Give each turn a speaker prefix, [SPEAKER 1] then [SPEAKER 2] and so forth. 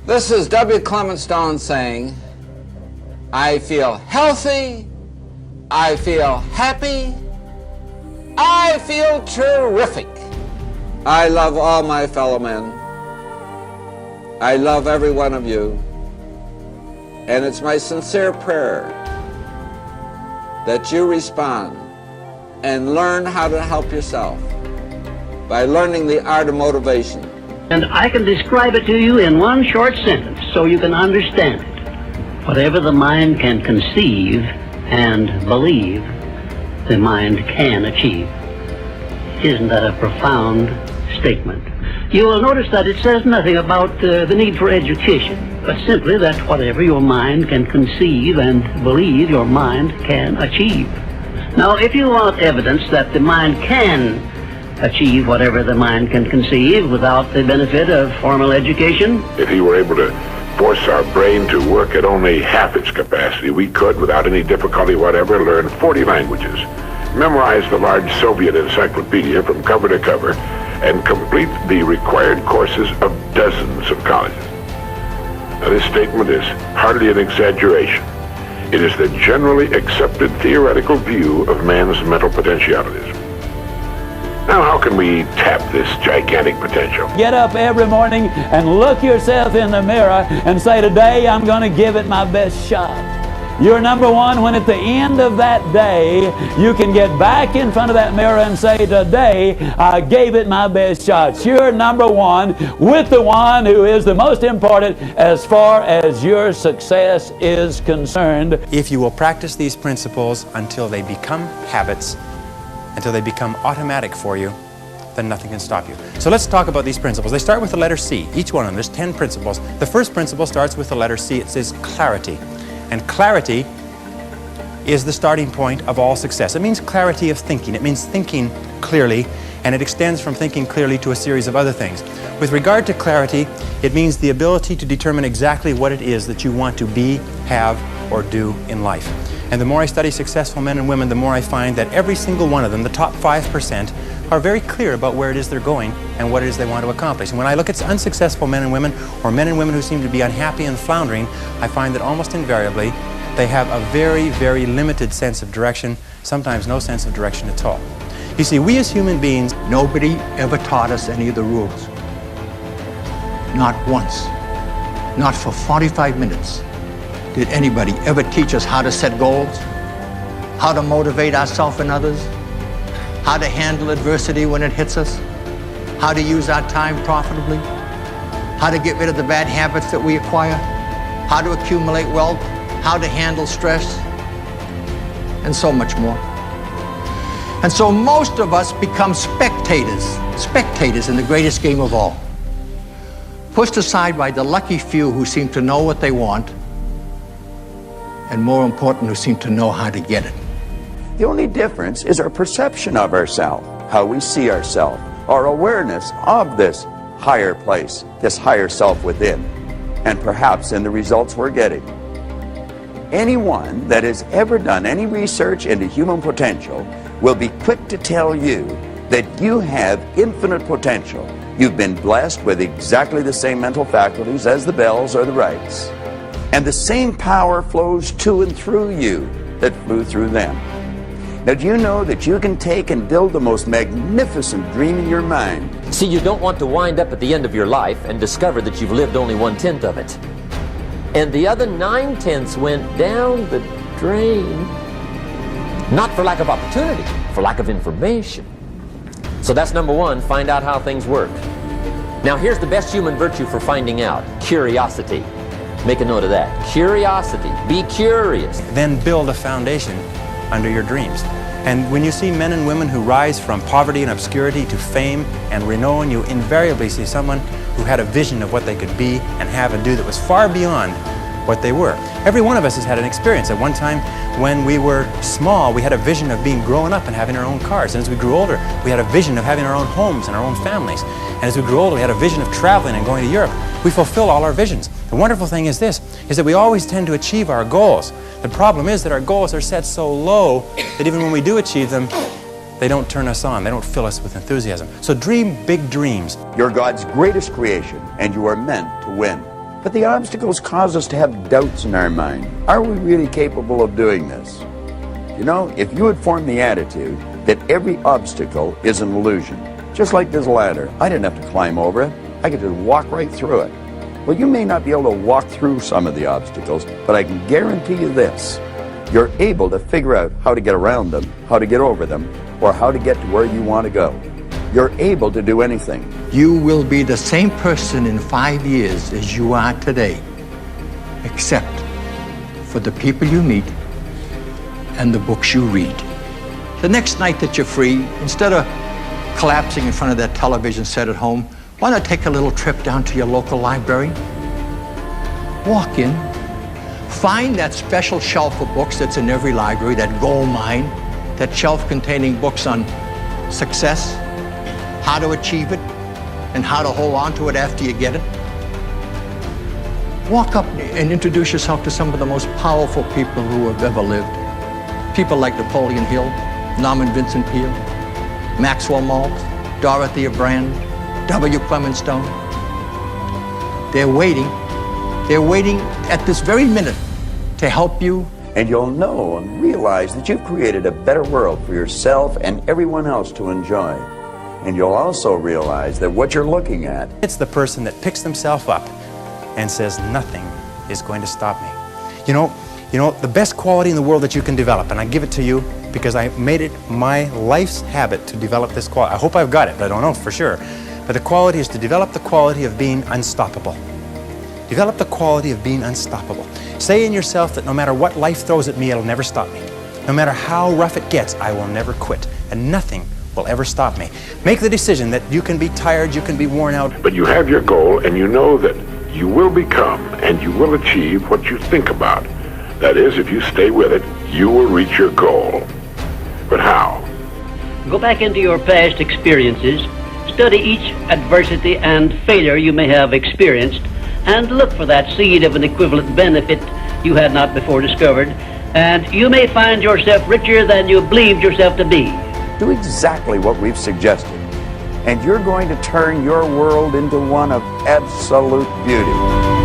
[SPEAKER 1] This is W. Clement Stone saying, I feel healthy, I feel happy, I feel terrific. I love all my fellow men. I love every one of you. And it's my sincere prayer that you respond and learn how to help yourself by learning the art of motivation.
[SPEAKER 2] And I can describe it to you in one short sentence so you can understand it. Whatever the mind can conceive and believe, the mind can achieve. Isn't that a profound statement? You will notice that it says nothing about the need for education, but simply that whatever your mind can conceive and believe, your mind can achieve. Now, if you want evidence that the mind can achieve whatever the mind can conceive without the benefit of formal education,
[SPEAKER 3] if he were able to force our brain to work at only half its capacity, we could, without any difficulty whatever, learn 40 languages, memorize the large Soviet encyclopedia from cover to cover, and complete the required courses of dozens of colleges. Now, this statement is hardly an exaggeration. It is the generally accepted theoretical view of man's mental potentialities. Now, how can we tap this gigantic potential?
[SPEAKER 4] Get up every morning and look yourself in the mirror and say, today I'm going to give it my best shot. You're number one when at the end of that day, you can get back in front of that mirror and say, today I gave it my best shot. You're number one with the one who is the most important as far as your success is concerned.
[SPEAKER 5] If you will practice these principles until they become habits, until they become automatic for you, then nothing can stop you. So let's talk about these principles. They start with the letter C, each one of them. There's 10 principles. The first principle starts with the letter C. It says clarity. And clarity is the starting point of all success. It means clarity of thinking. It means thinking clearly, and it extends from thinking clearly to a series of other things. With regard to clarity, it means the ability to determine exactly what it is that you want to be, have, or do in life. And the more I study successful men and women, the more I find that every single one of them, the top 5%, are very clear about where it is they're going and what it is they want to accomplish. And when I look at unsuccessful men and women, or men and women who seem to be unhappy and floundering, I find that almost invariably they have a very, very limited sense of direction, sometimes no sense of direction at all. You see, we as human beings...
[SPEAKER 6] Nobody ever taught us any of the rules. Not once. Not for 45 minutes. Did anybody ever teach us how to set goals? How to motivate ourselves and others? How to handle adversity when it hits us? How to use our time profitably? How to get rid of the bad habits that we acquire? How to accumulate wealth? How to handle stress? And so much more. And so most of us become spectators in the greatest game of all. Pushed aside by the lucky few who seem to know what they want, and more important, who seem to know how to get it.
[SPEAKER 7] The only difference is our perception of ourselves, how we see ourselves, our awareness of this higher place, this higher self within, and perhaps in the results we're getting. Anyone that has ever done any research into human potential will be quick to tell you that you have infinite potential. You've been blessed with exactly the same mental faculties as the Bells or the Wrights. And the same power flows to and through you that flew through them. Now, do you know that you can take and build the most magnificent dream in your mind?
[SPEAKER 8] See, you don't want to wind up at the end of your life and discover that you've lived only 1/10 of it. And the other 9/10 went down the drain. Not for lack of opportunity, for lack of information. So that's number one, find out how things work. Now here's the best human virtue for finding out, curiosity. Make a note of that. Curiosity. Be curious.
[SPEAKER 5] Then build a foundation under your dreams. And when you see men and women who rise from poverty and obscurity to fame and renown, you invariably see someone who had a vision of what they could be and have and do that was far beyond what they were. Every one of us has had an experience. At one time when we were small, we had a vision of being grown up and having our own cars. And as we grew older, we had a vision of having our own homes and our own families. And as we grew older, we had a vision of traveling and going to Europe. We fulfill all our visions. The wonderful thing is this, is that we always tend to achieve our goals. The problem is that our goals are set so low that even when we do achieve them, they don't turn us on. They don't fill us with enthusiasm. So dream big dreams.
[SPEAKER 7] You're God's greatest creation, and you are meant to win. But the obstacles cause us to have doubts in our mind. Are we really capable of doing this? You know, if you had formed the attitude that every obstacle is an illusion, just like this ladder, I didn't have to climb over it. I could just walk right through it. Well, you may not be able to walk through some of the obstacles, but I can guarantee you this. You're able to figure out how to get around them, how to get over them, or how to get to where you want to go. You're able to do anything.
[SPEAKER 6] You will be the same person in 5 years as you are today, except for the people you meet and the books you read. The next night that you're free, instead of collapsing in front of that television set at home, why not take a little trip down to your local library? Walk in, find that special shelf of books that's in every library, that gold mine, that shelf containing books on success, how to achieve it, and how to hold on to it after you get it. Walk up and introduce yourself to some of the most powerful people who have ever lived. People like Napoleon Hill, Norman Vincent Peale, Maxwell Maltz, Dorothea Brande, W. Clement Stone. They're waiting at this very minute to help you.
[SPEAKER 7] And you'll know and realize that you've created a better world for yourself and everyone else to enjoy. And you'll also realize that what you're looking at,
[SPEAKER 5] It's the person that picks themselves up and says, nothing is going to stop me. You know, the best quality in the world that you can develop, and I give it to you because I made it my life's habit to develop this quality. I hope I've got it, but I don't know for sure. But the quality is to develop the quality of being unstoppable. Develop the quality of being unstoppable. Say in yourself that no matter what life throws at me, it'll never stop me. No matter how rough it gets, I will never quit. And nothing will ever stop me. Make the decision that you can be tired, you can be worn out.
[SPEAKER 3] But you have your goal, and you know that you will become and you will achieve what you think about. That is, if you stay with it, you will reach your goal. But how?
[SPEAKER 2] Go back into your past experiences, study each adversity and failure you may have experienced, and look for that seed of an equivalent benefit you had not before discovered, and you may find yourself richer than you believed yourself to be.
[SPEAKER 7] do exactly what we've suggested. And you're going to turn your world into one of absolute beauty.